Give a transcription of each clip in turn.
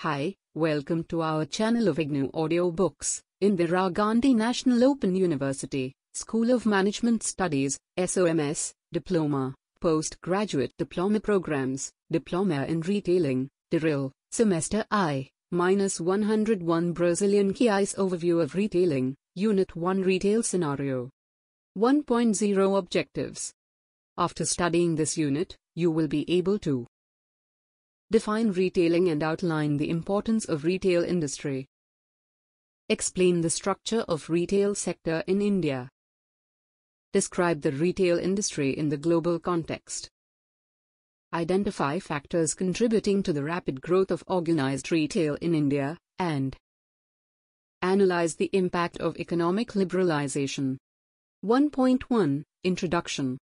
Hi, welcome to our channel of IGNOU Audiobooks, Indira Gandhi National Open University, School of Management Studies, SOMS, Diploma, Postgraduate Diploma Programs, Diploma in Retailing, DIRIL, Semester I-101 Brazilian Reais Overview of Retailing, Unit 1 Retail Scenario 1.0 Objectives. After studying this unit, you will be able to define retailing and outline the importance of retail industry. Explain the structure of retail sector in India. Describe the retail industry in the global context. Identify factors contributing to the rapid growth of organized retail in India, and analyze the impact of economic liberalization. 1.1 Introduction.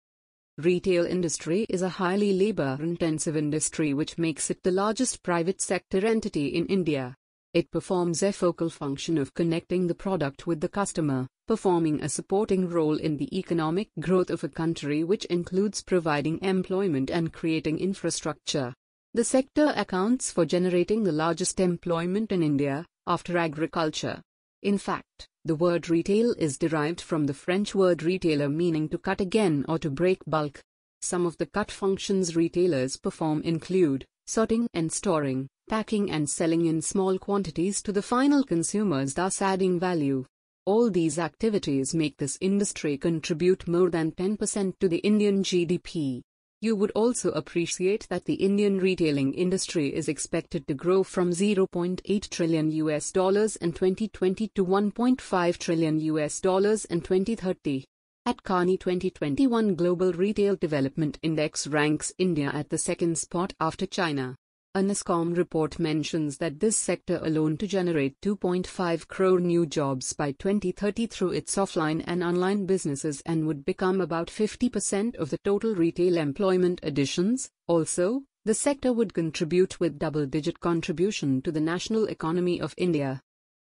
Retail industry is a highly labor-intensive industry which makes it the largest private sector entity in India. It performs a focal function of connecting the product with the customer, performing a supporting role in the economic growth of a country, which includes providing employment and creating infrastructure. The sector accounts for generating the largest employment in India, after agriculture. In fact, the word retail is derived from the French word retailer, meaning to cut again or to break bulk. Some of the cut functions retailers perform include sorting and storing, packing and selling in small quantities to the final consumers, thus adding value. All these activities make this industry contribute more than 10% to the Indian GDP. You would also appreciate that the Indian retailing industry is expected to grow from $0.8 trillion in 2020 to $1.5 trillion in 2030. At Carney 2021 Global Retail Development Index ranks India at the second spot after China. A NASSCOM report mentions that this sector alone to generate 2.5 crore new jobs by 2030 through its offline and online businesses, and would become about 50% of the total retail employment additions. Also, the sector would contribute with double-digit contribution to the national economy of India.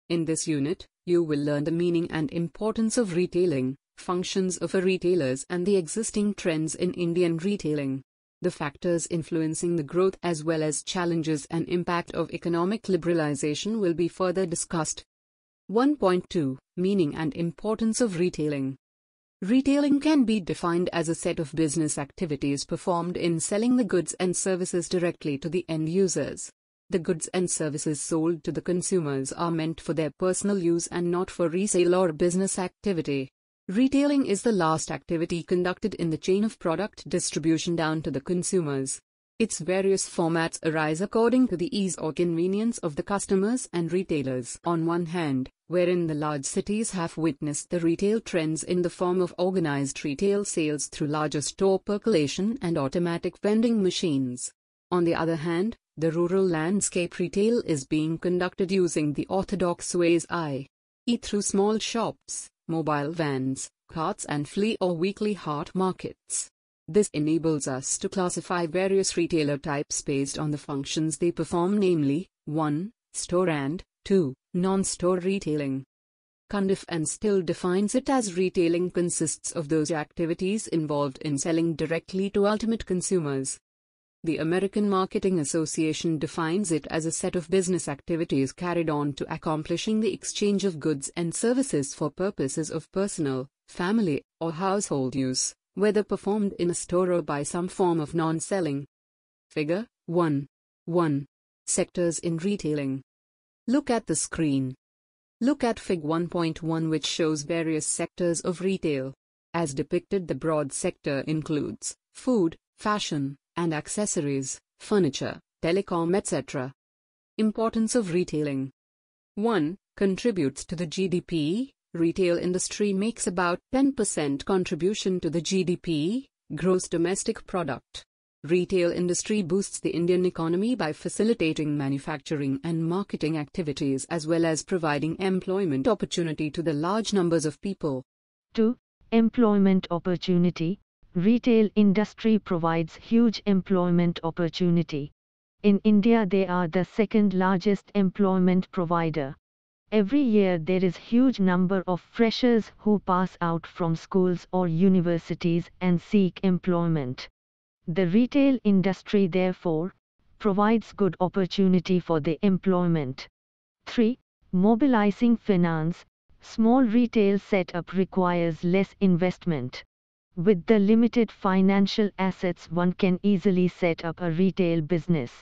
In this unit, you will learn the meaning and importance of retailing, functions of a retailers and the existing trends in Indian retailing. The factors influencing the growth as well as challenges and impact of economic liberalization will be further discussed. 1.2 Meaning and importance of retailing. Retailing can be defined as a set of business activities performed in selling the goods and services directly to the end users. The goods and services sold to the consumers are meant for their personal use and not for resale or business activity. Retailing is the last activity conducted in the chain of product distribution down to the consumers. Its various formats arise according to the ease or convenience of the customers and retailers. On one hand, wherein the large cities have witnessed the retail trends in the form of organized retail sales through larger store percolation and automatic vending machines. On the other hand, the rural landscape retail is being conducted using the orthodox ways, i.e. through small shops, mobile vans, carts and flea or weekly hart markets. This enables us to classify various retailer types based on the functions they perform, namely, 1. Store and 2. Non-store retailing. Cundiff and Still defines it as retailing consists of those activities involved in selling directly to ultimate consumers. The American Marketing Association defines it as a set of business activities carried on to accomplishing the exchange of goods and services for purposes of personal, family, or household use, whether performed in a store or by some form of non-selling. Figure 1.1 Sectors in retailing. Look at the screen. Look at Fig 1.1, which shows various sectors of retail. As depicted, the broad sector includes food, fashion, and accessories, furniture, telecom, etc. Importance of retailing. 1. Contributes to the GDP. Retail industry makes about 10% contribution to the GDP, gross domestic product. Retail industry boosts the Indian economy by facilitating manufacturing and marketing activities as well as providing employment opportunity to the large numbers of people. 2. Employment opportunity. Retail industry provides huge employment opportunity. In India, they are the second largest employment provider. Every year there is huge number of freshers who pass out from schools or universities and seek employment. The retail industry therefore provides good opportunity for the employment. 3. Mobilizing finance. Small retail setup requires less investment. With the limited financial assets, one can easily set up a retail business.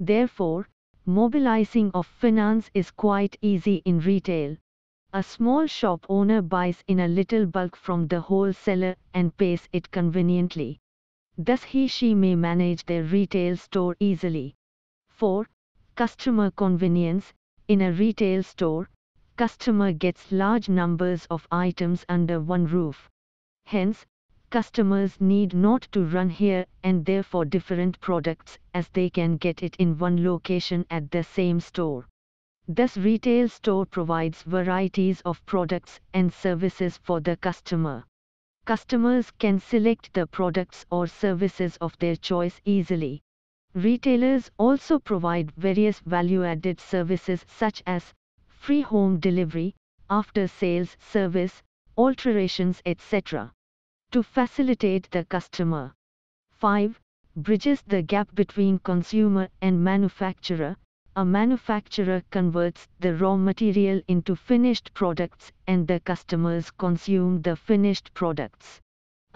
Therefore, mobilizing of finance is quite easy in retail. A small shop owner buys in a little bulk from the wholesaler and pays it conveniently. Thus he/she may manage their retail store easily. 4. Customer convenience. In a retail store, customer gets large numbers of items under one roof. Hence, customers need not to run here and there for different products, as they can get it in one location at the same store. Thus retail store provides varieties of products and services for the customer. Customers can select the products or services of their choice easily. Retailers also provide various value-added services such as free home delivery, after-sales service, alterations, etc. to facilitate the customer. 5. Bridges the gap between consumer and manufacturer. A manufacturer converts the raw material into finished products and the customers consume the finished products.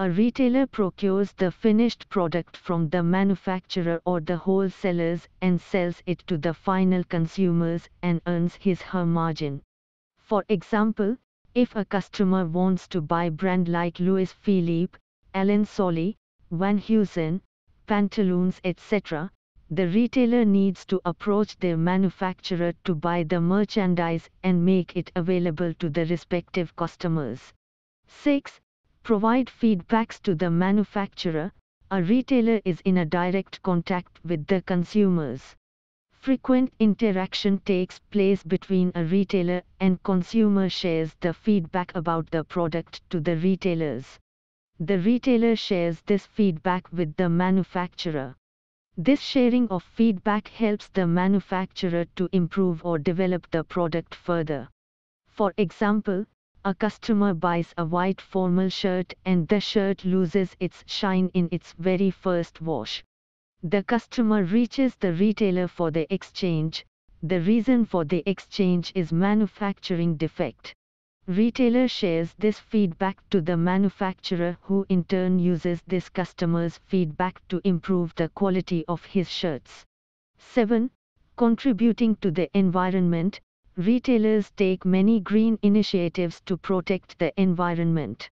A retailer procures the finished product from the manufacturer or the wholesalers and sells it to the final consumers and earns his/her margin. For example, if a customer wants to buy brand like Louis Philippe, Allen Solly, Van Heusen, pantaloons, etc., the retailer needs to approach their manufacturer to buy the merchandise and make it available to the respective customers. 6. Provide feedbacks to the manufacturer. A retailer is in a direct contact with the consumers. Frequent interaction takes place between a retailer and consumer shares the feedback about the product to the retailers. The retailer shares this feedback with the manufacturer. This sharing of feedback helps the manufacturer to improve or develop the product further. For example, a customer buys a white formal shirt and the shirt loses its shine in its very first wash. The customer reaches the retailer for the exchange. The reason for the exchange is manufacturing defect. Retailer shares this feedback to the manufacturer, who in turn uses this customer's feedback to improve the quality of his shirts. 7. Contributing to the environment. Retailers take many green initiatives to protect the environment.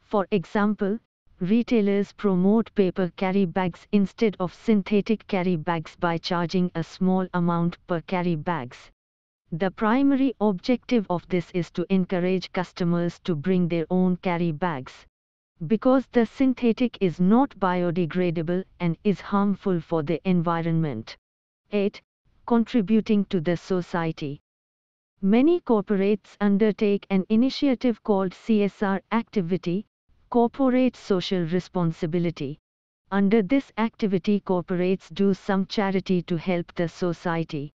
For example, retailers promote paper carry bags instead of synthetic carry bags by charging a small amount per carry bags. The primary objective of this is to encourage customers to bring their own carry bags, because the synthetic is not biodegradable and is harmful for the environment. 8. Contributing to the society. Many corporates undertake an initiative called CSR activity, corporate social responsibility. Under this activity, corporates do some charity to help the society.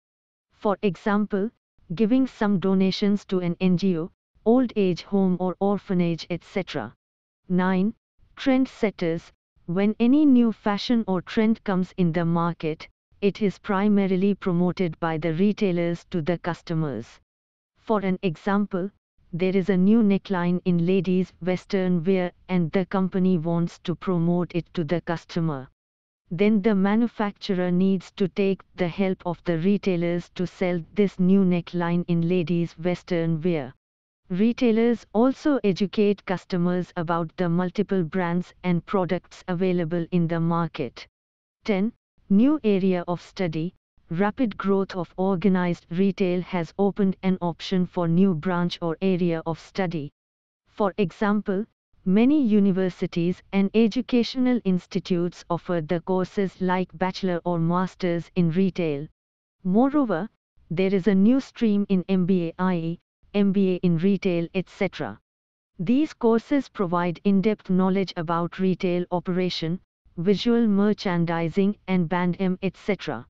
For example, giving some donations to an NGO, old age home or orphanage, etc. 9. Trend setters. When any new fashion or trend comes in the market, it is primarily promoted by the retailers to the customers. For an example, there is a new neckline in ladies' western wear and the company wants to promote it to the customer. Then the manufacturer needs to take the help of the retailers to sell this new neckline in ladies' western wear. Retailers also educate customers about the multiple brands and products available in the market. 10. New area of study. Rapid growth of organized retail has opened an option for new branch or area of study. For example, many universities and educational institutes offer the courses like bachelor or masters in retail. Moreover, there is a new stream in MBA IE, MBA in retail, etc. These courses provide in-depth knowledge about retail operation, visual merchandising and band M, etc.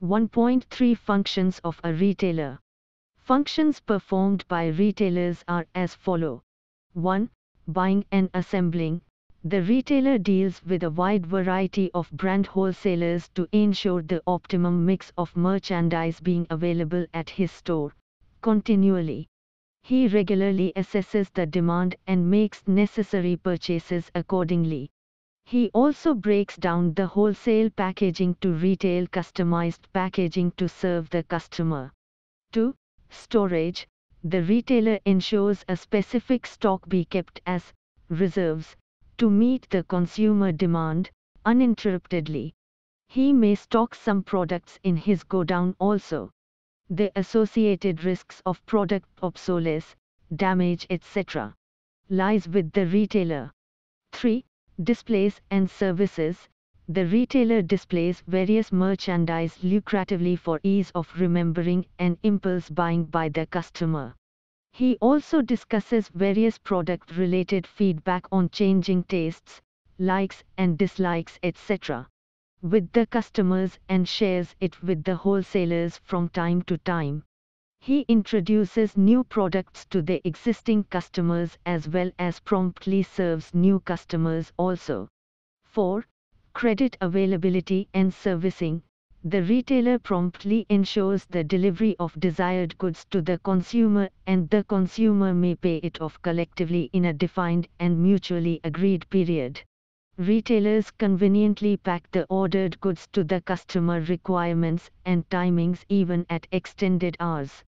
1.3 Functions of a retailer. Functions performed by retailers are as follow. 1. Buying and assembling. The retailer deals with a wide variety of brand wholesalers to ensure the optimum mix of merchandise being available at his store, continually. He regularly assesses the demand and makes necessary purchases accordingly. He also breaks down the wholesale packaging to retail customized packaging to serve the customer. 2. Storage. The retailer ensures a specific stock be kept as reserves to meet the consumer demand uninterruptedly. He may stock some products in his godown also. The associated risks of product obsolescence, damage, etc. lies with the retailer. 3. Displays and services. The retailer displays various merchandise lucratively for ease of remembering and impulse buying by the customer. He also discusses various product-related feedback on changing tastes, likes and dislikes, etc. with the customers and shares it with the wholesalers from time to time. He introduces new products to the existing customers as well as promptly serves new customers also. 4. Credit availability and servicing. The retailer promptly ensures the delivery of desired goods to the consumer and the consumer may pay it off collectively in a defined and mutually agreed period. Retailers conveniently pack the ordered goods to the customer requirements and timings even at extended hours.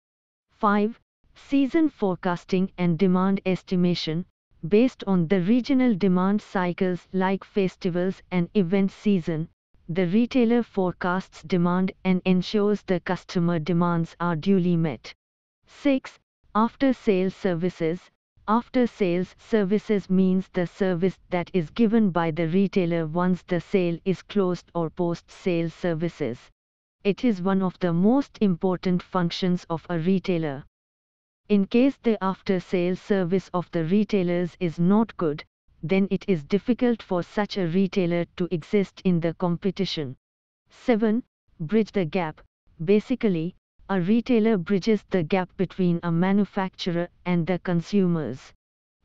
5. Season forecasting and demand estimation. Based on the regional demand cycles like festivals and event season, the retailer forecasts demand and ensures the customer demands are duly met. 6. After-sales services. After-sales services means the service that is given by the retailer once the sale is closed or post-sale services. It is one of the most important functions of a retailer. In case the after-sales service of the retailers is not good, then it is difficult for such a retailer to exist in the competition. 7. Bridge the gap. Basically, a retailer bridges the gap between a manufacturer and the consumers.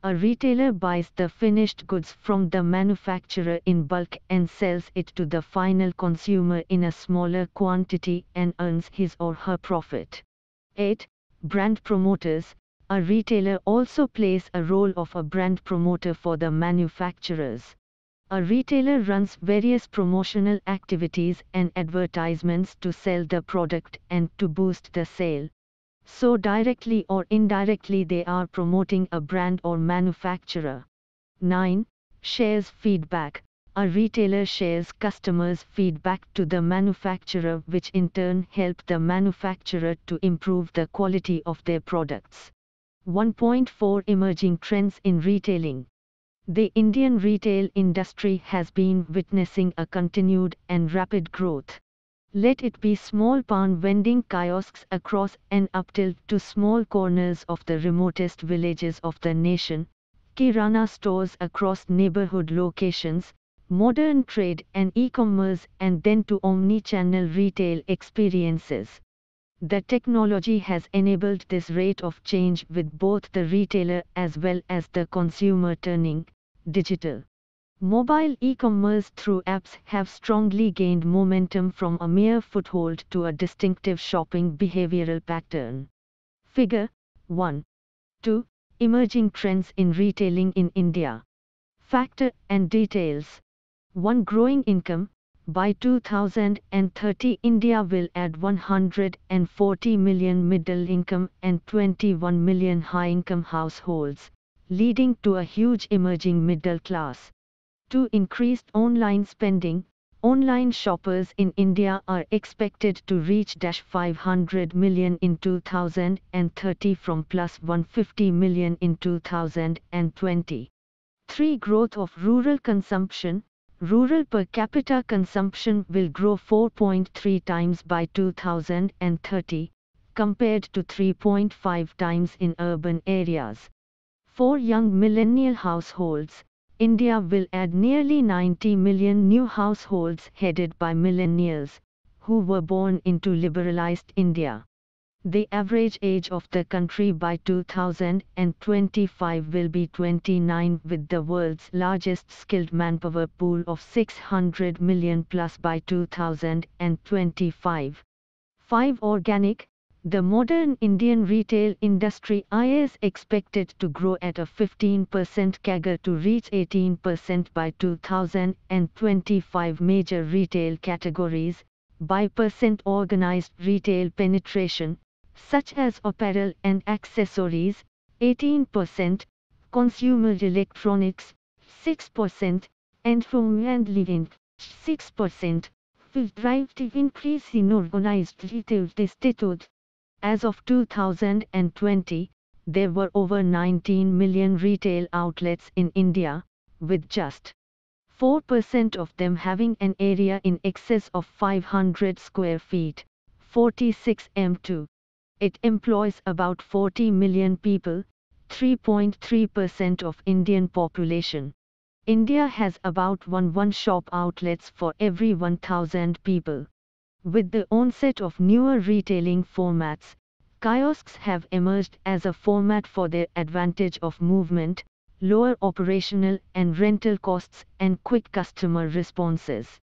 A retailer buys the finished goods from the manufacturer in bulk and sells it to the final consumer in a smaller quantity and earns his or her profit. 8. Brand promoters. A retailer also plays a role of a brand promoter for the manufacturers. A retailer runs various promotional activities and advertisements to sell the product and to boost the sale. So directly or indirectly they are promoting a brand or manufacturer. 9. Shares feedback. A retailer shares customers' feedback to the manufacturer which in turn help the manufacturer to improve the quality of their products. 1.4 Emerging trends in retailing. The Indian retail industry has been witnessing a continued and rapid growth. Let it be small pan vending kiosks across and up till to small corners of the remotest villages of the nation, kirana stores across neighborhood locations, modern trade and e-commerce and then to omni-channel retail experiences. The technology has enabled this rate of change with both the retailer as well as the consumer turning digital. Mobile e-commerce through apps have strongly gained momentum from a mere foothold to a distinctive shopping behavioral pattern. Figure 1. 2. Emerging trends in retailing in India. Factor and details. 1. Growing income. By 2030 India will add 140 million middle income and 21 million high income households, leading to a huge emerging middle class. 2. Increased online spending. Online shoppers in India are expected to reach 500 million in 2030 from plus 150 million in 2020. 3. Growth of rural consumption. Rural per capita consumption will grow 4.3 times by 2030, compared to 3.5 times in urban areas. 4. Young millennial households. India will add nearly 90 million new households headed by millennials, who were born into liberalized India. The average age of the country by 2025 will be 29, with the world's largest skilled manpower pool of 600 million plus by 2025. 5. Organic. The modern Indian retail industry is expected to grow at a 15% CAGR to reach 18% by 2025. Major retail categories. By percent organized retail penetration, such as apparel and accessories, 18%, consumer electronics, 6%, and home and living, 6%, will drive the increase in organized retail tested. As of 2020, there were over 19 million retail outlets in India, with just 4% of them having an area in excess of 500 square feet, 46 m². It employs about 40 million people, 3.3% of Indian population. India has about 1 shop outlets for every 1,000 people. With the onset of newer retailing formats, kiosks have emerged as a format for their advantage of movement, lower operational and rental costs, and quick customer responses.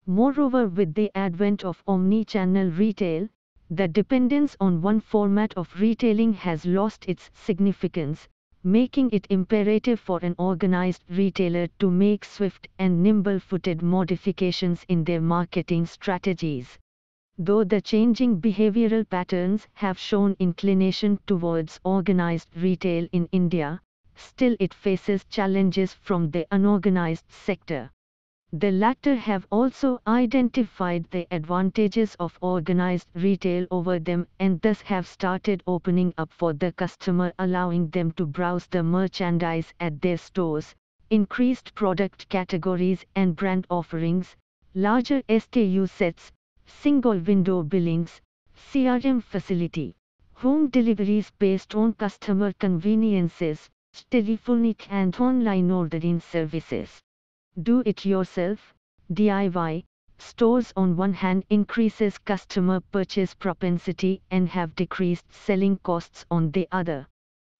Moreover, with the advent of omni-channel retail, the dependence on one format of retailing has lost its significance, making it imperative for an organized retailer to make swift and nimble-footed modifications in their marketing strategies. Though the changing behavioral patterns have shown inclination towards organized retail in India, still it faces challenges from the unorganized sector. The latter have also identified the advantages of organized retail over them and thus have started opening up for the customer, allowing them to browse the merchandise at their stores, increased product categories and brand offerings, larger SKU sets, single window billings, CRM facility, home deliveries based on customer conveniences, telephonic and online ordering services. Do-it-yourself, DIY, stores on one hand increases customer purchase propensity and have decreased selling costs on the other.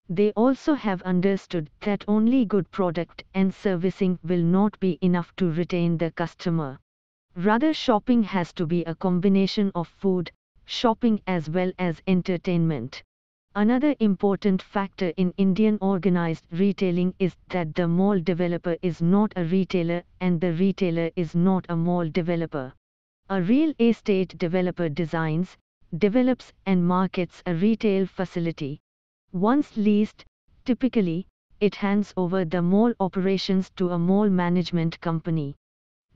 They also have understood that only good product and servicing will not be enough to retain the customer. Rather, shopping has to be a combination of food, shopping as well as entertainment. Another important factor in Indian organized retailing is that the mall developer is not a retailer and the retailer is not a mall developer. A real estate developer designs, develops and markets a retail facility. Once leased, typically, it hands over the mall operations to a mall management company.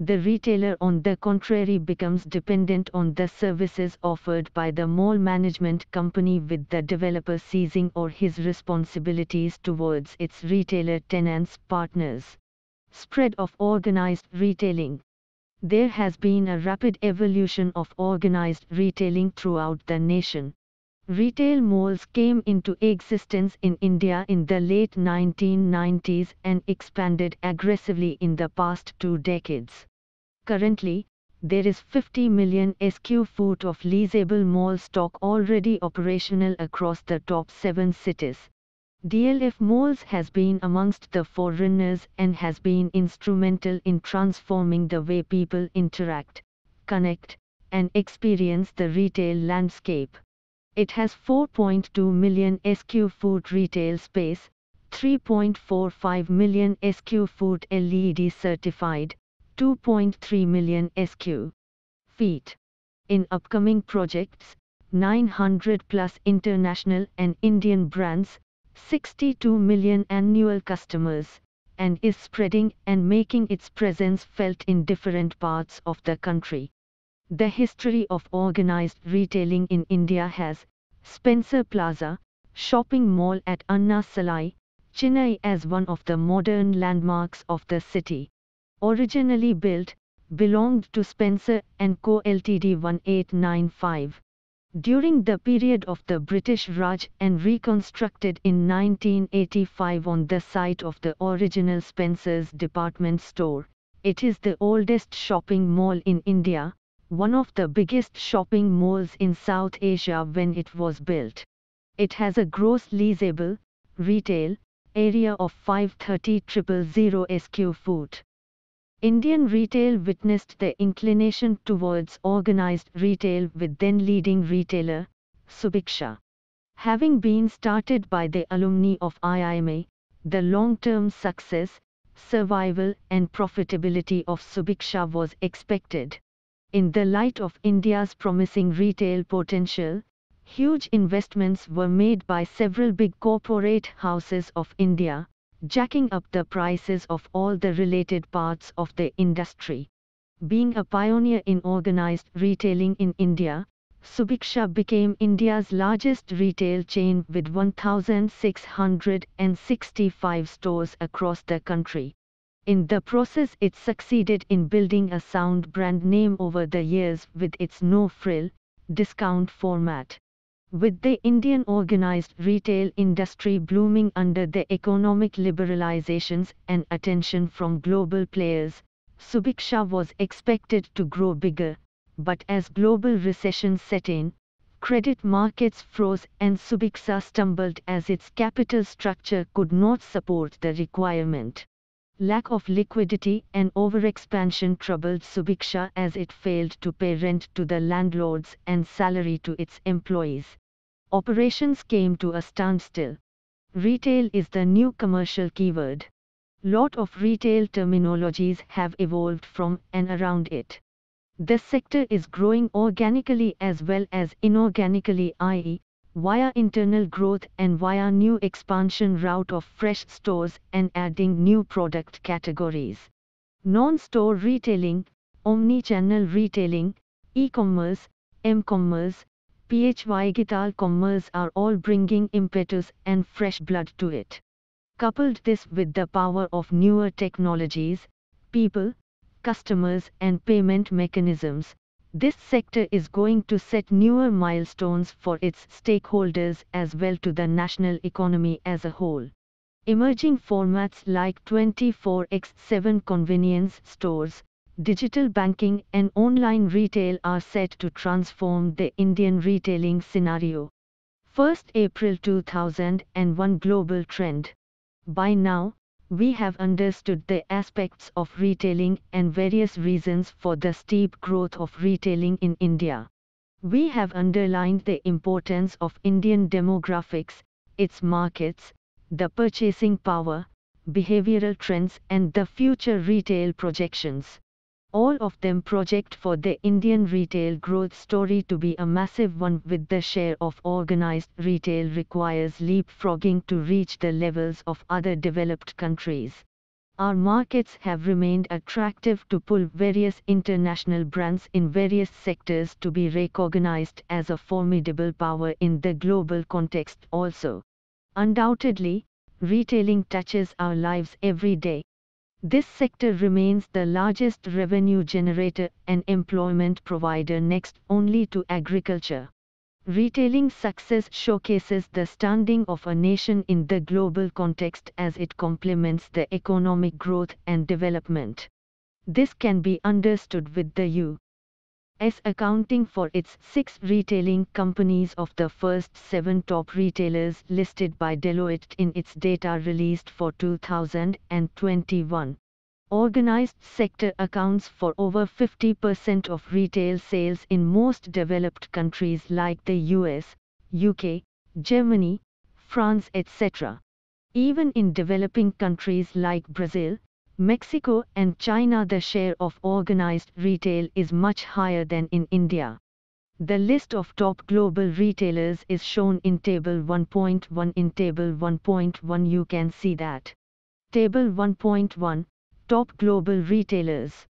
The retailer, on the contrary, becomes dependent on the services offered by the mall management company, with the developer ceasing or his responsibilities towards its retailer tenants partners. Spread of organized retailing. There has been a rapid evolution of organized retailing throughout the nation. Retail malls came into existence in India in the late 1990s and expanded aggressively in the past 2 decades. Currently, there is 50 million sq ft of leasable mall stock already operational across the top 7 cities. DLF Malls has been amongst the forerunners and has been instrumental in transforming the way people interact, connect, and experience the retail landscape. It has 4.2 million sq ft retail space, 3.45 million sq ft LED certified, 2.3 million sq ft. In upcoming projects, 900 plus international and Indian brands, 62 million annual customers, and is spreading and making its presence felt in different parts of the country. The history of organized retailing in India has Spencer Plaza, shopping mall at Anna Salai, Chennai, as one of the modern landmarks of the city. Originally built, belonged to Spencer & Co Ltd 1895. During the period of the British Raj and reconstructed in 1985 on the site of the original Spencer's department store, it is the oldest shopping mall in India, one of the biggest shopping malls in South Asia when it was built. It has a gross leasable, retail, area of 530,000 sq ft. Indian retail witnessed the inclination towards organized retail with then leading retailer, Subiksha. Having been started by the alumni of IGNOU, the long-term success, survival and profitability of Subiksha was expected. In the light of India's promising retail potential, huge investments were made by several big corporate houses of India, jacking up the prices of all the related parts of the industry. Being a pioneer in organized retailing in India, Subiksha became India's largest retail chain with 1,665 stores across the country. In the process, it succeeded in building a sound brand name over the years with its no-frill, discount format. With the Indian organized retail industry blooming under the economic liberalizations and attention from global players, Subiksha was expected to grow bigger, but as global recession set in, credit markets froze and Subiksha stumbled as its capital structure could not support the requirement. Lack of liquidity and overexpansion troubled Subiksha as it failed to pay rent to the landlords and salary to its employees. Operations came to a standstill. Retail is the new commercial keyword. Lot of retail terminologies have evolved from and around it. The sector is growing organically as well as inorganically, i.e., via internal growth and via new expansion route of fresh stores and adding new product categories. Non-store retailing, omni-channel retailing, e-commerce, m-commerce, digital commerce are all bringing impetus and fresh blood to it. Coupled this with the power of newer technologies, people, customers and payment mechanisms, this sector is going to set newer milestones for its stakeholders as well to the national economy as a whole. Emerging formats like 24x7 convenience stores, digital banking and online retail are set to transform the Indian retailing scenario. 1st April 2001 global trend. By now, we have understood the aspects of retailing and various reasons for the steep growth of retailing in India. We have underlined the importance of Indian demographics, its markets, the purchasing power, behavioral trends and the future retail projections. All of them project for the Indian retail growth story to be a massive one, with the share of organized retail requires leapfrogging to reach the levels of other developed countries. Our markets have remained attractive to pull various international brands in various sectors to be recognized as a formidable power in the global context also. Undoubtedly, retailing touches our lives every day. This sector remains the largest revenue generator and employment provider next only to agriculture. Retailing success showcases the standing of a nation in the global context as it complements the economic growth and development. This can be understood with the U.S. accounting for its 6 retailing companies of the first 7 top retailers listed by Deloitte in its data released for 2021. Organized sector accounts for over 50% of retail sales in most developed countries like the US, UK, Germany, France, etc. Even in developing countries like Brazil, Mexico and China, the share of organized retail is much higher than in India. The list of top global retailers is shown in Table 1.1. In Table 1.1 you can see that. Table 1.1, Top Global Retailers.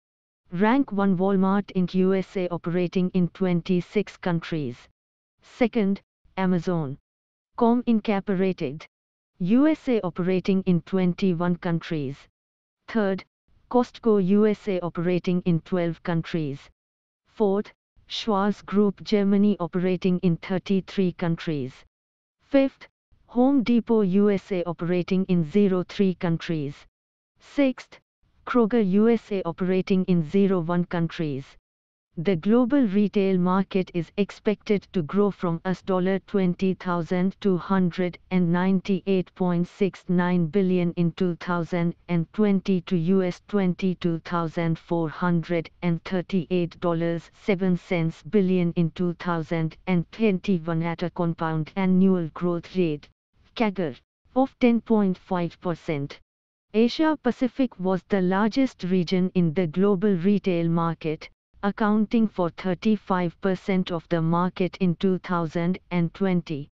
Rank 1 Walmart Inc. USA operating in 26 countries. Second, Amazon.com Incorporated. USA operating in 21 countries. Third, Costco USA operating in 12 countries. Fourth, Schwarz Group Germany operating in 33 countries. Fifth, Home Depot USA operating in 03 countries. Sixth, Kroger USA operating in 01 countries. The global retail market is expected to grow from US $20,298.69 billion in 2020 to US $22,438.07 billion in 2021 at a compound annual growth rate (CAGR) of 10.5%. Asia Pacific was the largest region in the global retail market, accounting for 35% of the market in 2020.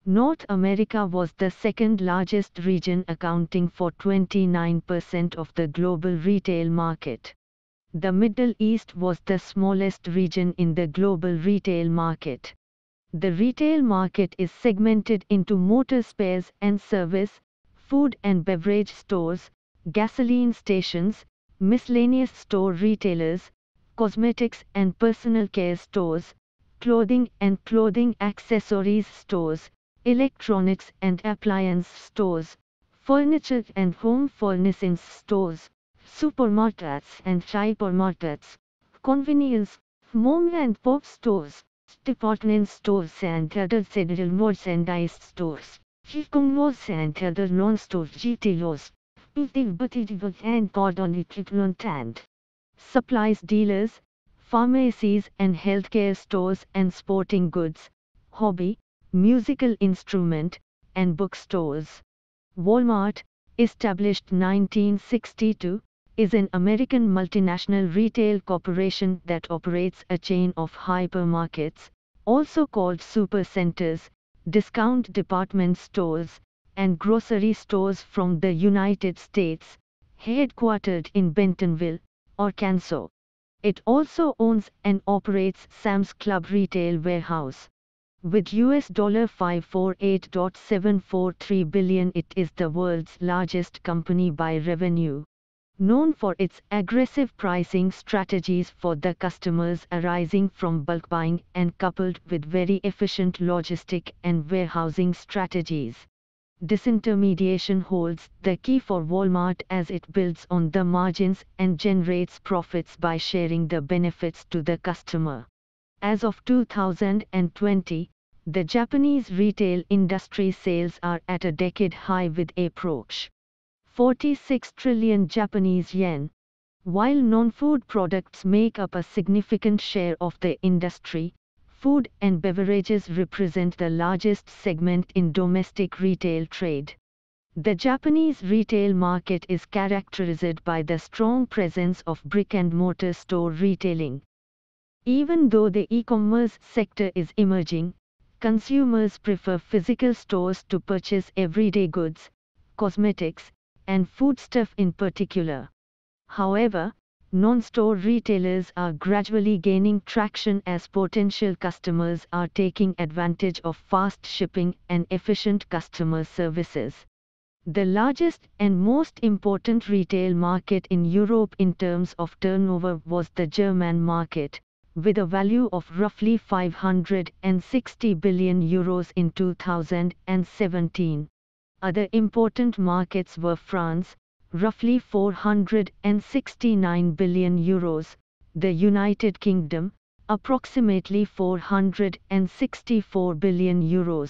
North America was the second largest region, accounting for 29% of the global retail market. The Middle East was the smallest region in the global retail market. The retail market is segmented into motor spares and service, food and beverage stores, gasoline stations, miscellaneous store retailers, cosmetics and personal care stores, clothing and clothing accessories stores, electronics and appliance stores, furniture and home furnishings stores, supermarkets and hypermarkets, convenience, mom and pop stores, department stores and other general merchandise stores, e-commerce and other non-store retailers, beauty and garden equipment and supplies dealers, pharmacies and healthcare stores and sporting goods, hobby, musical instrument, and bookstores. Walmart, established 1962, is an American multinational retail corporation that operates a chain of hypermarkets, also called supercenters, discount department stores, and grocery stores from the United States, headquartered in Bentonville, Arkansas. It also owns and operates Sam's Club retail warehouse. With US $548.743 billion, it is the world's largest company by revenue. Known for its aggressive pricing strategies for the customers arising from bulk buying and coupled with very efficient logistic and warehousing strategies. Disintermediation holds the key for Walmart as it builds on the margins and generates profits by sharing the benefits to the customer. As of 2020, the Japanese retail industry sales are at a decade high with approach 46 trillion Japanese yen. While non-food products make up a significant share of the industry, food and beverages represent the largest segment in domestic retail trade. The Japanese retail market is characterized by the strong presence of brick-and-mortar store retailing. Even though the e-commerce sector is emerging, consumers prefer physical stores to purchase everyday goods, cosmetics, and foodstuff in particular. However, non-store retailers are gradually gaining traction as potential customers are taking advantage of fast shipping and efficient customer services. The largest and most important retail market in Europe in terms of turnover was the German market, with a value of roughly €560 billion in 2017. Other important markets were France, roughly €469 billion, the United Kingdom, approximately €464 billion,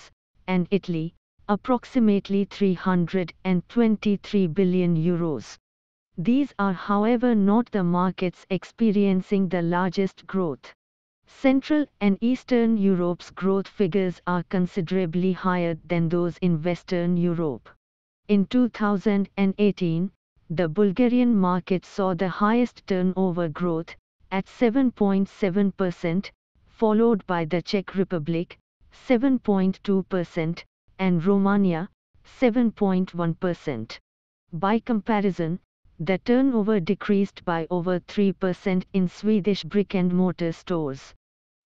and Italy, approximately €323 billion. These are, however, not the markets experiencing the largest growth. Central and Eastern Europe's growth figures are considerably higher than those in Western Europe. In 2018, the Bulgarian market saw the highest turnover growth, at 7.7%, followed by the Czech Republic, 7.2%, and Romania, 7.1%. By comparison, the turnover decreased by over 3% in Swedish brick-and-mortar stores.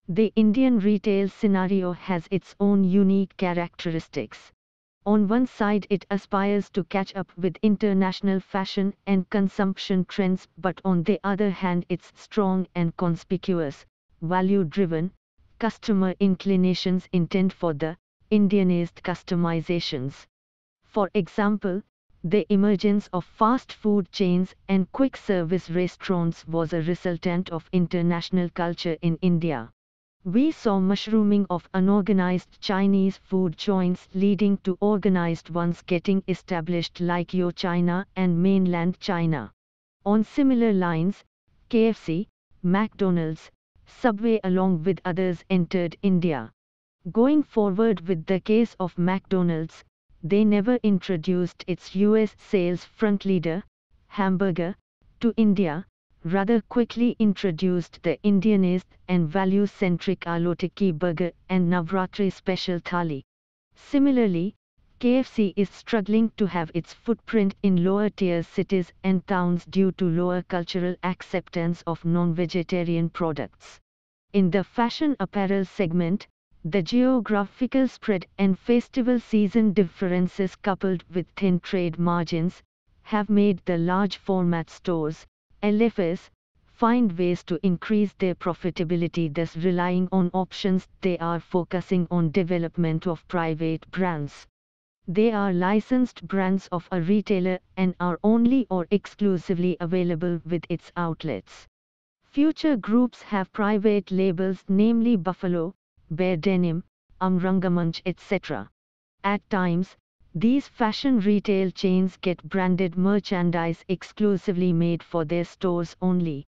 The Indian retail scenario has its own unique characteristics. On one side, it aspires to catch up with international fashion and consumption trends, but on the other hand, its strong and conspicuous, value-driven, customer inclinations intend for the Indianized customizations. For example, The emergence of fast food chains and quick service restaurants was a resultant of international culture in India. We saw mushrooming of unorganized Chinese food joints leading to organized ones getting established like Yo China and mainland China. On similar lines, KFC, McDonald's, Subway along with others entered India. Going forward with the case of McDonald's, they never introduced its US sales front leader, hamburger, to India, rather quickly introduced the Indianized and value-centric Aloo Tikki burger and Navratri special thali. Similarly, KFC is struggling to have its footprint in lower-tier cities and towns due to lower cultural acceptance of non-vegetarian products. In the fashion apparel segment, the geographical spread and festival season differences coupled with thin trade margins have made the large format stores, LFS, find ways to increase their profitability, thus relying on options. They are focusing on development of private brands. They are licensed brands of a retailer and are only or exclusively available with its outlets. Future groups have private labels, namely Buffalo, Bear Denim, Rangamanch, etc. At times, these fashion retail chains get branded merchandise exclusively made for their stores only.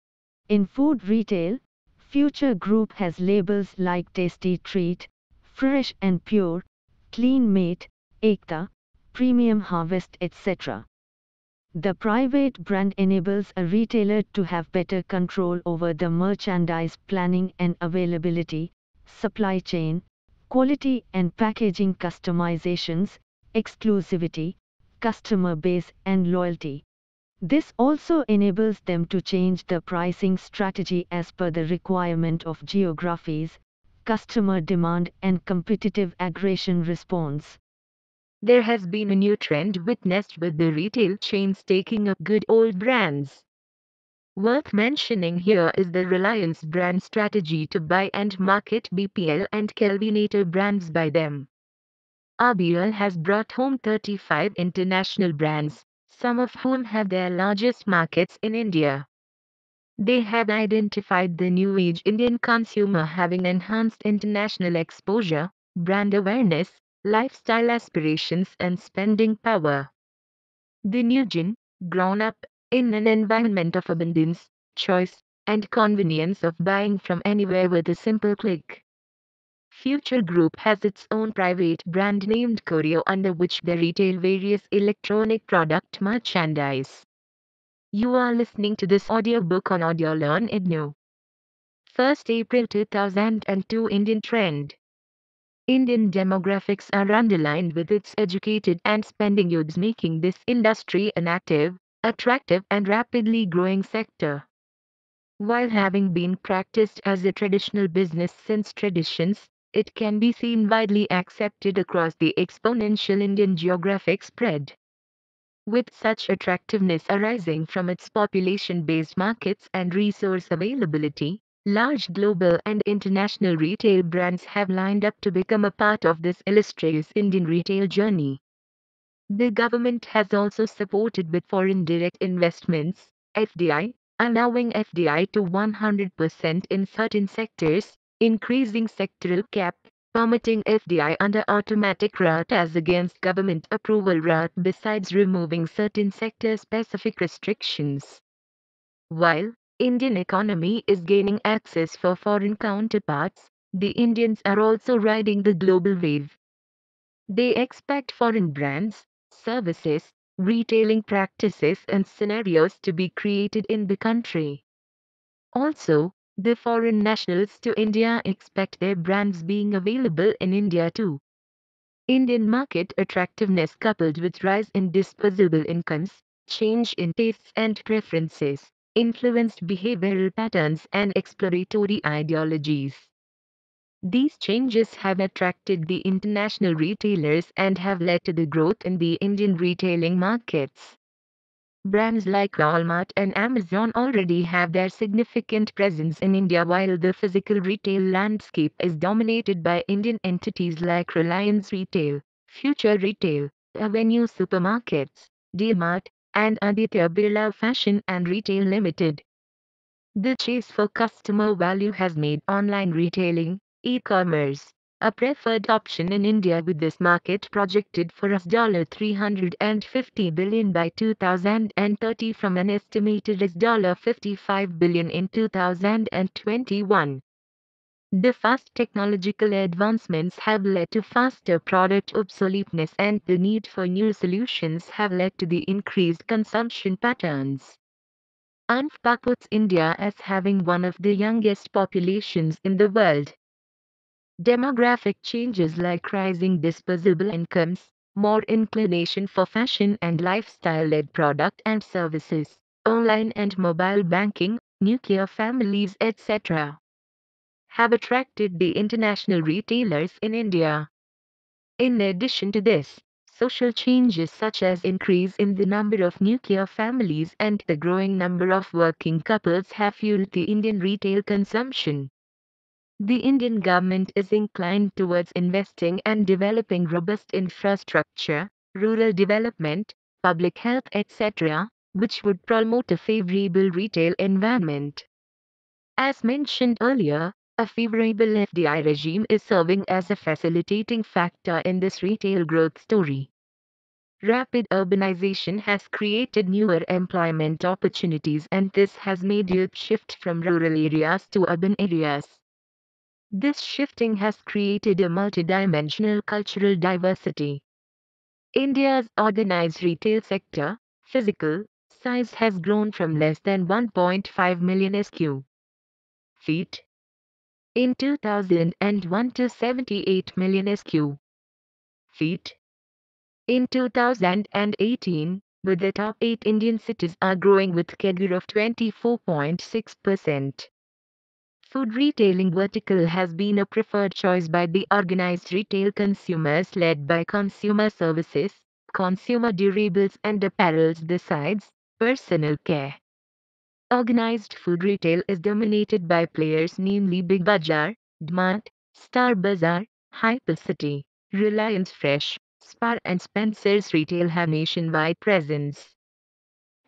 In food retail, Future Group has labels like Tasty Treat, Fresh and Pure, Clean Mate, Ekta, Premium Harvest, etc. The private brand enables a retailer to have better control over the merchandise planning and availability, supply chain, quality and packaging customizations, exclusivity, customer base and loyalty. This also enables them to change the pricing strategy as per the requirement of geographies, customer demand and competitive aggression response. There has been a new trend witnessed with the retail chains taking up good old brands. Worth mentioning here is the Reliance brand strategy to buy and market BPL and Kelvinator brands by them. RBL has brought home 35 international brands, some of whom have their largest markets in India. They have identified the new age Indian consumer having enhanced international exposure, brand awareness, lifestyle aspirations and spending power. The new gen, grown up in an environment of abundance, choice, and convenience of buying from anywhere with a simple click. Future Group has its own private brand named Choreo, under which they retail various electronic product merchandise. You are listening to this audiobook on Audio Learn IGNOU. 1st April 2002 Indian Trend. Indian demographics are underlined with its educated and spending youths, making this industry an active, attractive and rapidly growing sector. While having been practiced as a traditional business since traditions, it can be seen widely accepted across the exponential Indian geographic spread. With such attractiveness arising from its population-based markets and resource availability, large global and international retail brands have lined up to become a part of this illustrious Indian retail journey. The government has also supported with foreign direct investments, FDI, allowing FDI to 100% in certain sectors, increasing sectoral cap, permitting FDI under automatic route as against government approval route, besides removing certain sector-specific restrictions. While Indian economy is gaining access for foreign counterparts, the Indians are also riding the global wave. They expect foreign brands, services, retailing practices and scenarios to be created in the country. Also, the foreign nationals to India expect their brands being available in India too. Indian market attractiveness coupled with rise in disposable incomes, change in tastes and preferences, influenced behavioral patterns and exploratory ideologies. These changes have attracted the international retailers and have led to the growth in the Indian retailing markets. Brands like Walmart and Amazon already have their significant presence in India, while the physical retail landscape is dominated by Indian entities like Reliance Retail, Future Retail, Avenue Supermarkets, DMart, and Aditya Birla Fashion and Retail Limited. The chase for customer value has made online retailing, e-commerce, a preferred option in India, with this market projected for us $350 billion by 2030 from an estimated $55 billion in 2021. The fast technological advancements have led to faster product obsoleteness, and the need for new solutions have led to the increased consumption patterns. UNFPA puts India as having one of the youngest populations in the world. Demographic changes like rising disposable incomes, more inclination for fashion and lifestyle-led product and services, online and mobile banking, nuclear families, etc., have attracted the international retailers in India. In addition to this, social changes such as increase in the number of nuclear families and the growing number of working couples have fueled the Indian retail consumption. The Indian government is inclined towards investing and developing robust infrastructure, rural development, public health, etc., which would promote a favorable retail environment. As mentioned earlier, a favorable FDI regime is serving as a facilitating factor in this retail growth story. Rapid urbanization has created newer employment opportunities, and this has made youth shift from rural areas to urban areas. This shifting has created a multidimensional cultural diversity. India's organized retail sector, physical size has grown from less than 1.5 million sq ft in 2001 to 78 million sq ft in 2018, with the top 8 Indian cities are growing with CAGR of 24.6%. Food retailing vertical has been a preferred choice by the organized retail consumers, led by consumer services, consumer durables and apparels, besides personal care. Organized food retail is dominated by players namely Big Bazaar, DMart, Star Bazaar, Hypercity, Reliance Fresh, Spar and Spencer's Retail have nationwide presence.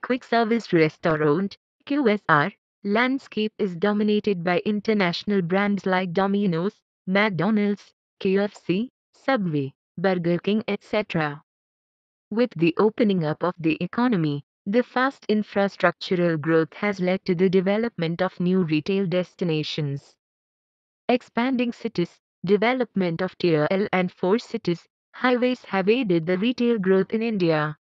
Quick service restaurant, QSR, landscape is dominated by international brands like Domino's, McDonald's, KFC, Subway, Burger King, etc. With the opening up of the economy, the fast infrastructural growth has led to the development of new retail destinations. Expanding cities, development of Tier L and 4 cities, highways have aided the retail growth in India.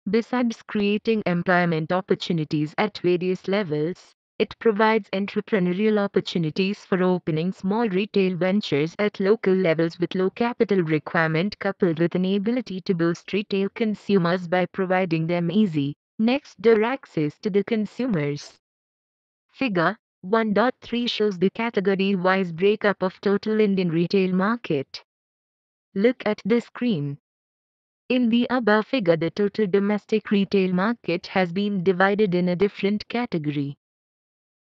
Besides creating employment opportunities at various levels, it provides entrepreneurial opportunities for opening small retail ventures at local levels with low capital requirement, coupled with an ability to boost retail consumers by providing them easy, next-door access to the consumers. Figure 1.3 shows the category-wise breakup of total Indian retail market. Look at the screen. In the above figure, the total domestic retail market has been divided in a different category,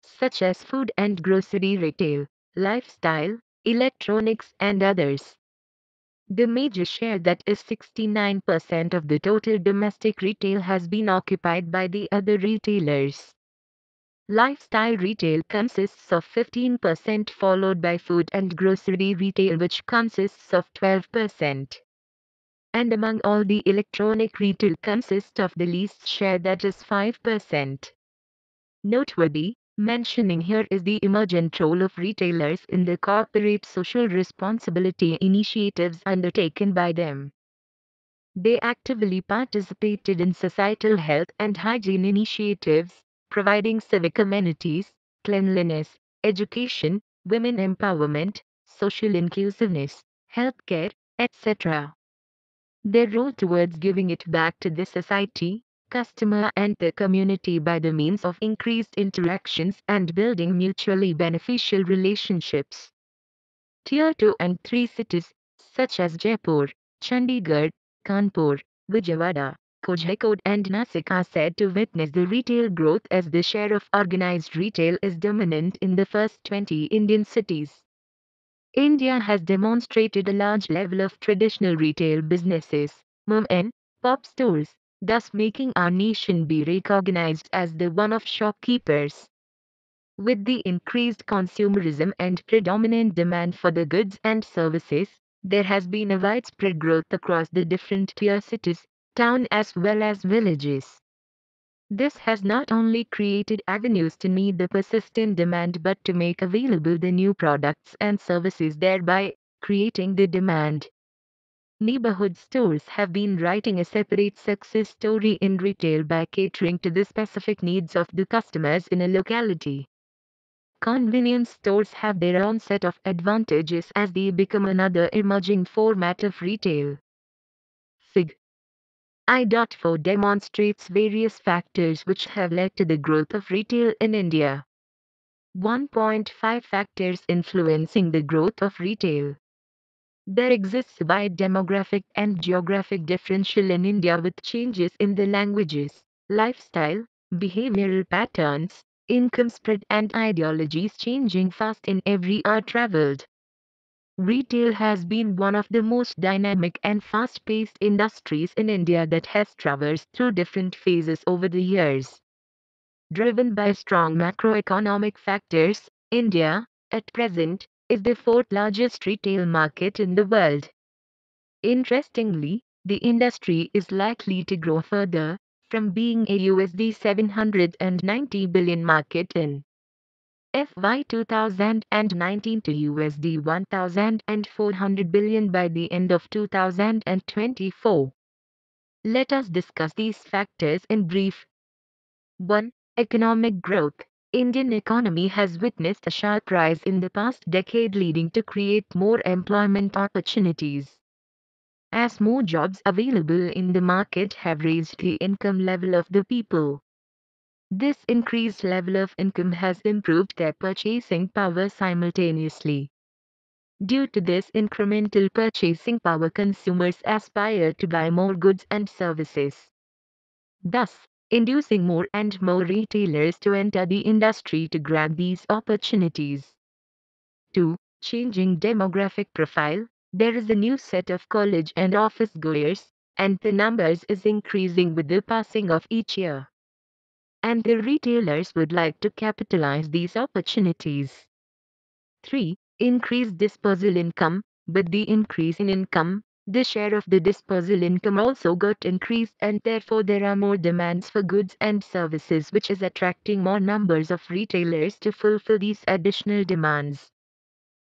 such as food and grocery retail, lifestyle, electronics and others. The major share, that is 69% of the total domestic retail, has been occupied by the other retailers. Lifestyle retail consists of 15%, followed by food and grocery retail, which consists of 12%. And among all, the electronic retail consists of the least share, that is 5%. Noteworthy mentioning here is the emergent role of retailers in the corporate social responsibility initiatives undertaken by them. They actively participated in societal health and hygiene initiatives, providing civic amenities, cleanliness, education, women empowerment, social inclusiveness, healthcare, etc. Their role towards giving it back to the society, customer and the community by the means of increased interactions and building mutually beneficial relationships. Tier 2 and 3 cities, such as Jaipur, Chandigarh, Kanpur, Vijayawada, Kozhikode and Nasik, are said to witness the retail growth as the share of organized retail is dominant in the first 20 Indian cities. India has demonstrated a large level of traditional retail businesses, mom and pop stores, thus making our nation be recognized as the one of shopkeepers. With the increased consumerism and predominant demand for the goods and services, there has been a widespread growth across the different tier cities, towns as well as villages. This has not only created avenues to meet the persistent demand but to make available the new products and services, thereby creating the demand. Neighborhood stores have been writing a separate success story in retail by catering to the specific needs of the customers in a locality. Convenience stores have their own set of advantages as they become another emerging format of retail. Fig. I.4 demonstrates various factors which have led to the growth of retail in India. 1.5 factors influencing the growth of retail. There exists a wide demographic and geographic differential in India with changes in the languages, lifestyle, behavioral patterns, income spread and ideologies changing fast in every hour traveled. Retail has been one of the most dynamic and fast-paced industries in India that has traversed through different phases over the years. Driven by strong macroeconomic factors, India, at present, is the fourth largest retail market in the world. Interestingly, the industry is likely to grow further, from being a $790 billion market in FY 2019 to $1,400 billion by the end of 2024. Let us discuss these factors in brief. 1. Economic growth. Indian economy has witnessed a sharp rise in the past decade, leading to create more employment opportunities. As more jobs available in the market have raised the income level of the people. This increased level of income has improved their purchasing power simultaneously. Due to this incremental purchasing power, consumers aspire to buy more goods and services, thus inducing more and more retailers to enter the industry to grab these opportunities. 2. Changing demographic profile. There is a new set of college and office goers, and the numbers is increasing with the passing of each year. And the retailers would like to capitalize these opportunities. 3. Increased disposable income. With the increase in income, the share of the disposable income also got increased, and therefore there are more demands for goods and services, which is attracting more numbers of retailers to fulfill these additional demands.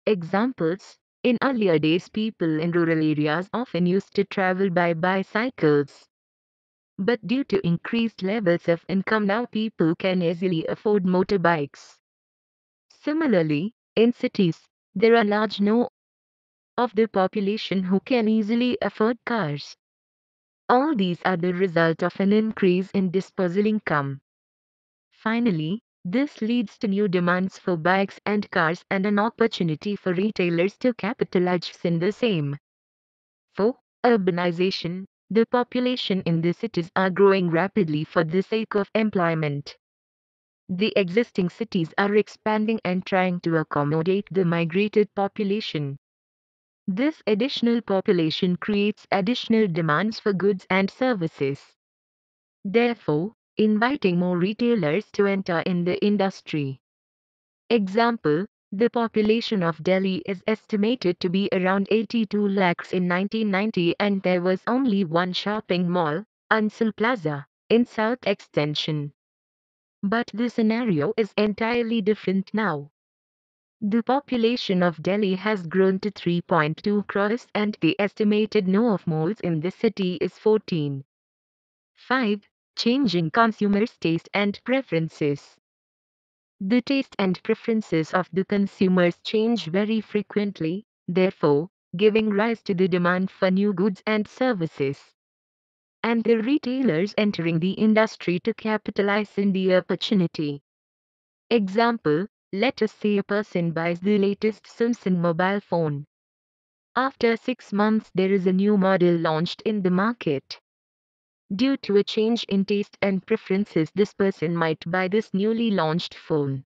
Examples. In earlier days, people in rural areas often used to travel by bicycles. But due to increased levels of income, now people can easily afford motorbikes. Similarly, in cities, there are large no of the population who can easily afford cars. All these are the result of an increase in disposable income. Finally, this leads to new demands for bikes and cars and an opportunity for retailers to capitalize in the same. 4. Urbanization. The population in the cities are growing rapidly for the sake of employment. The existing cities are expanding and trying to accommodate the migrated population. This additional population creates additional demands for goods and services, therefore inviting more retailers to enter in the industry. Example, the population of Delhi is estimated to be around 82 lakhs in 1990, and there was only one shopping mall, Ansal Plaza, in South Extension. But the scenario is entirely different now. The population of Delhi has grown to 3.2 crores and the estimated number of malls in the city is 14. 5. Changing consumers' taste and preferences. The taste and preferences of the consumers change very frequently, therefore, giving rise to the demand for new goods and services. And the retailers entering the industry to capitalize in the opportunity. Example, let us say a person buys the latest Samsung mobile phone. After 6 months, there is a new model launched in the market. Due to a change in taste and preferences, this person might buy this newly launched phone.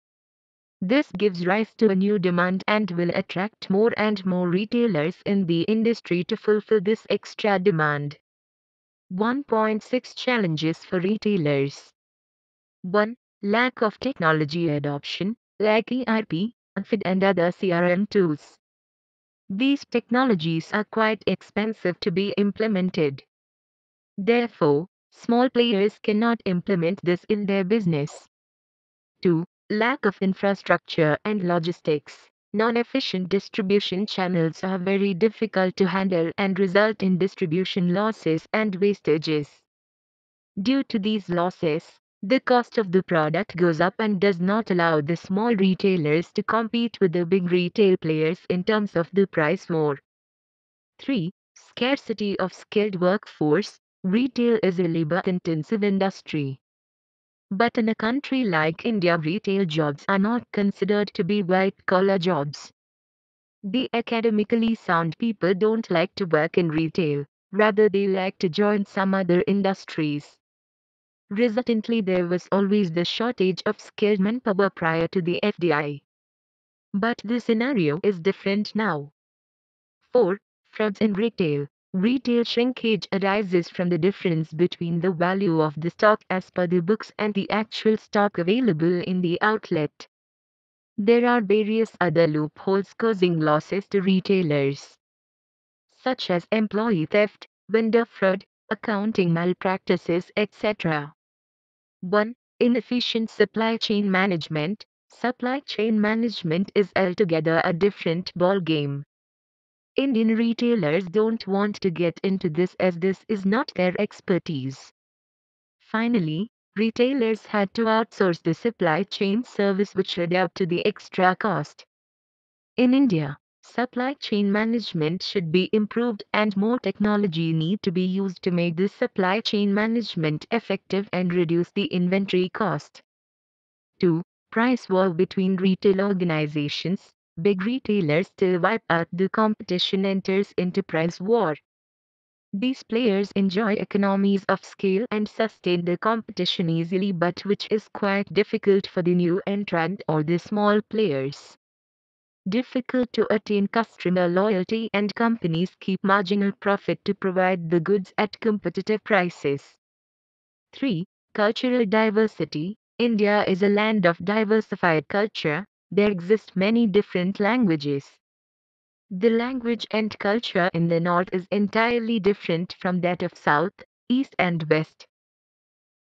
This gives rise to a new demand and will attract more and more retailers in the industry to fulfill this extra demand. 1.6 Challenges for retailers. 1. Lack of technology adoption, like ERP, FID and other CRM tools. These technologies are quite expensive to be implemented. Therefore, small players cannot implement this in their business. 2. Lack of infrastructure and logistics. Non-efficient distribution channels are very difficult to handle and result in distribution losses and wastages. Due to these losses, the cost of the product goes up and does not allow the small retailers to compete with the big retail players in terms of the price war. 3. Scarcity of skilled workforce. Retail is a labor-intensive industry. But in a country like India, retail jobs are not considered to be white-collar jobs. The academically sound people don't like to work in retail, rather they like to join some other industries. Resultantly, there was always the shortage of skilled manpower prior to the FDI. But the scenario is different now. 4. Frauds in retail. Retail shrinkage arises from the difference between the value of the stock as per the books and the actual stock available in the outlet. There are various other loopholes causing losses to retailers, such as employee theft, vendor fraud, accounting malpractices, etc. 1. Inefficient supply chain management. Supply chain management is altogether a different ballgame. Indian retailers don't want to get into this as this is not their expertise. Finally, retailers had to outsource the supply chain service, which led up to the extra cost. In India, supply chain management should be improved and more technology need to be used to make this supply chain management effective and reduce the inventory cost. 2. Price war between retail organizations. Big retailers still wipe out the competition enters into price war. These players enjoy economies of scale and sustain the competition easily, but which is quite difficult for the new entrant or the small players. Difficult to attain customer loyalty and companies keep marginal profit to provide the goods at competitive prices. 3. Cultural diversity. India is a land of diversified culture. There exist many different languages. The language and culture in the north is entirely different from that of south, east and west.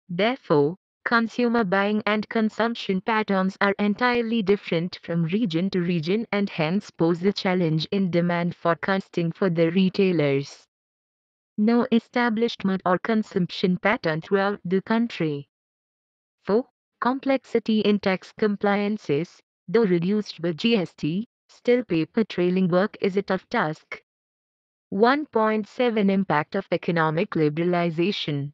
Therefore, consumer buying and consumption patterns are entirely different from region to region and hence pose a challenge in demand forecasting for the retailers. No established mode or consumption pattern throughout the country. 4. Complexity in tax compliances. Though reduced with GST, still paper trailing work is a tough task. 1.7 Impact of economic liberalization.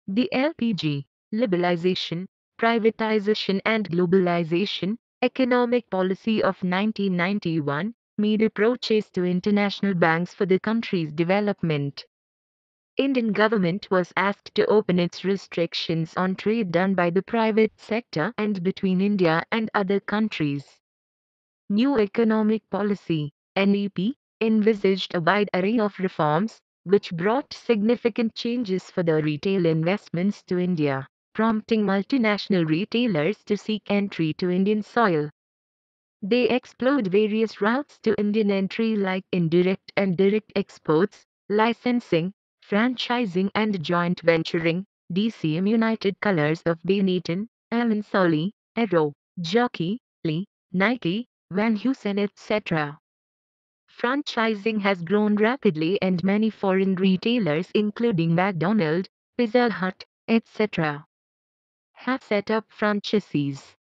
The LPG, liberalization, privatization and globalization, economic policy of 1991, made approaches to international banks for the country's development. Indian government was asked to open its restrictions on trade done by the private sector and between India and other countries. New Economic Policy, NEP, envisaged a wide array of reforms, which brought significant changes for the retail investments to India, prompting multinational retailers to seek entry to Indian soil. They explored various routes to Indian entry like indirect and direct exports, licensing, franchising and joint venturing. DCM United Colors of Benetton, Alan Solly, Aero, Jockey, Lee, Nike, Van Heusen etc. Franchising has grown rapidly and many foreign retailers including McDonald's, Pizza Hut, etc. have set up franchisees.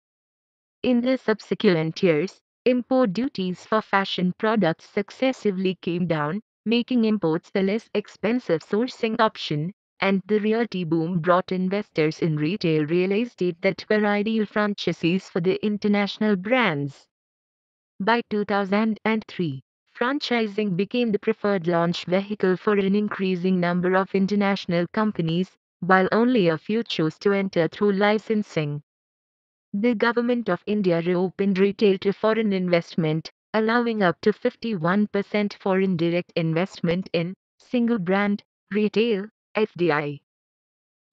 In the subsequent years, import duties for fashion products successively came down, making imports a less expensive sourcing option, and the realty boom brought investors in retail real estate that were ideal franchisees for the international brands. By 2003, franchising became the preferred launch vehicle for an increasing number of international companies, while only a few chose to enter through licensing. The Government of India reopened retail to foreign investment, allowing up to 51% foreign direct investment in single brand retail, FDI.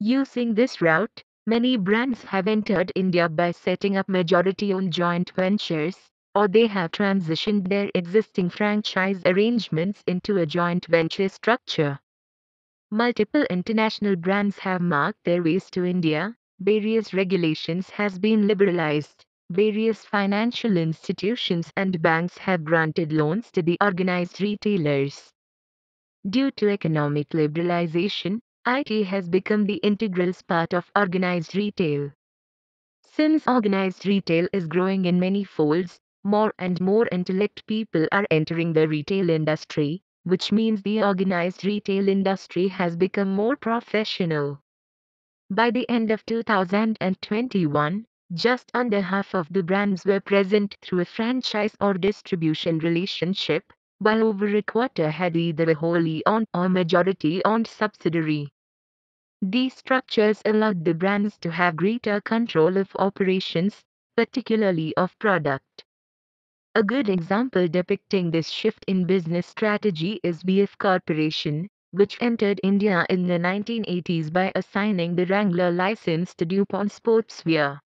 Using this route, many brands have entered India by setting up majority-owned joint ventures, or they have transitioned their existing franchise arrangements into a joint venture structure. Multiple international brands have marked their ways to India, various regulations has been liberalized, various financial institutions and banks have granted loans to the organized retailers. Due to economic liberalization, IT has become the integral part of organized retail. Since organized retail is growing in many folds, more and more intellect people are entering the retail industry, which means the organized retail industry has become more professional. By the end of 2021, just under half of the brands were present through a franchise or distribution relationship, while over a quarter had either a wholly owned or majority owned subsidiary. These structures allowed the brands to have greater control of operations, particularly of product. A good example depicting this shift in business strategy is BF Corporation, which entered India in the 1980s by assigning the Wrangler license to DuPont Sportswear.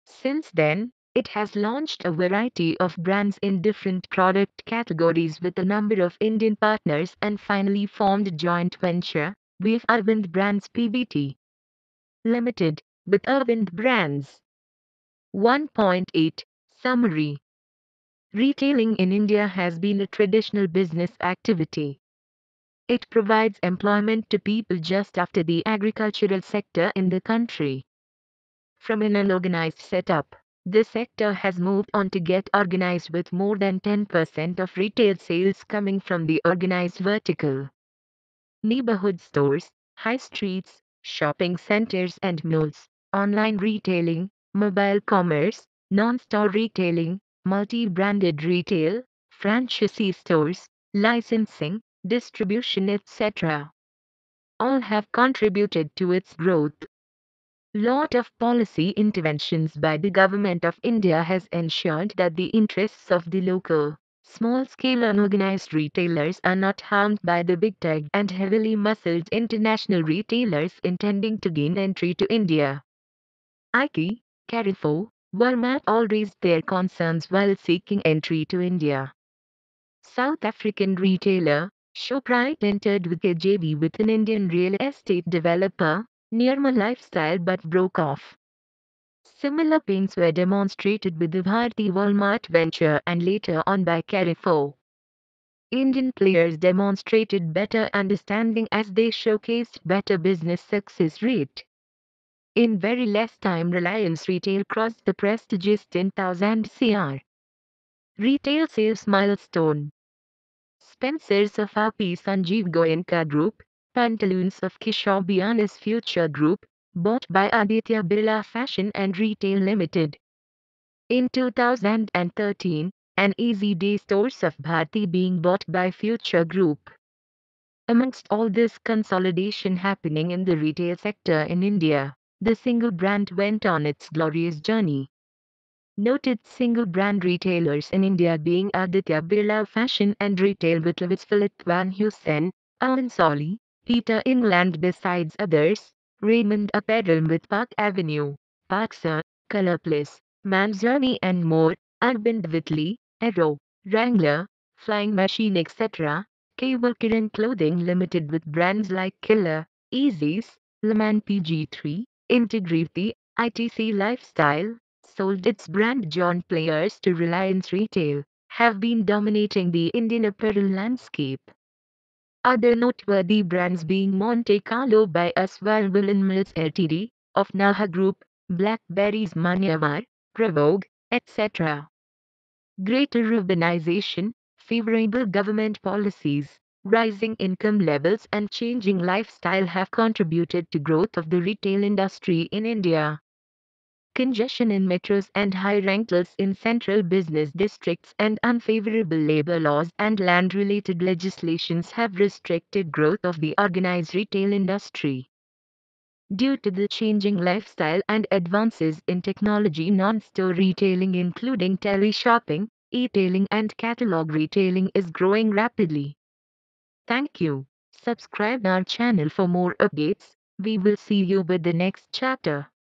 Since then, it has launched a variety of brands in different product categories with a number of Indian partners and finally formed a joint venture, with Arvind Brands Pvt. Limited, with Arvind Brands. 1.8 Summary. Retailing in India has been a traditional business activity. It provides employment to people just after the agricultural sector in the country. From an unorganized setup, this sector has moved on to get organized with more than 10% of retail sales coming from the organized vertical. Neighborhood stores, high streets, shopping centers and malls, online retailing, mobile commerce, non-store retailing, multi-branded retail, franchisee stores, licensing, distribution etc. all have contributed to its growth. Lot of policy interventions by the Government of India has ensured that the interests of the local, small-scale unorganized retailers are not harmed by the big tech and heavily muscled international retailers intending to gain entry to India. IKEA, Carrefour, Walmart all raised their concerns while seeking entry to India. South African retailer, Shoprite entered with a JV with an Indian real estate developer, Nirma Lifestyle but broke off. Similar pains were demonstrated with the Bharti Walmart venture and later on by Carrefour. Indian players demonstrated better understanding as they showcased better business success rate. In very less time Reliance Retail crossed the prestigious 10,000 crore retail sales milestone. Spencers of RP Sanjeev Goenka Group, Pantaloons of Kishore Biyana's Future Group, bought by Aditya Birla Fashion and Retail Limited. In 2013, an Easy Day stores of Bharti being bought by Future Group. Amongst all this consolidation happening in the retail sector in India, the single brand went on its glorious journey. Noted single brand retailers in India being Aditya Birla Fashion and Retail with Philip Van Heusen, Ansoli, Peter England besides others, Raymond Apparel with Park Avenue, Parksa, Colourplus, Manzoni and more, Arvind Whitley, Aero, Wrangler, Flying Machine etc. Cable Kiran Clothing Limited with brands like Killer, Easy's, Leman PG3, Integrity, ITC Lifestyle, sold its brand John players to Reliance Retail, have been dominating the Indian apparel landscape. Other noteworthy brands being Monte Carlo by Aswal Woolen Mills Ltd, of Naha Group, Blackberries Manyamar, Provogue, etc. Greater urbanization, favorable government policies, rising income levels and changing lifestyle have contributed to growth of the retail industry in India. Congestion in metros and high rentals in central business districts and unfavorable labor laws and land-related legislations have restricted growth of the organized retail industry. Due to the changing lifestyle and advances in technology, non-store retailing including tele-shopping, e-tailing and catalog retailing is growing rapidly. Thank you. Subscribe our channel for more updates. We will see you with the next chapter.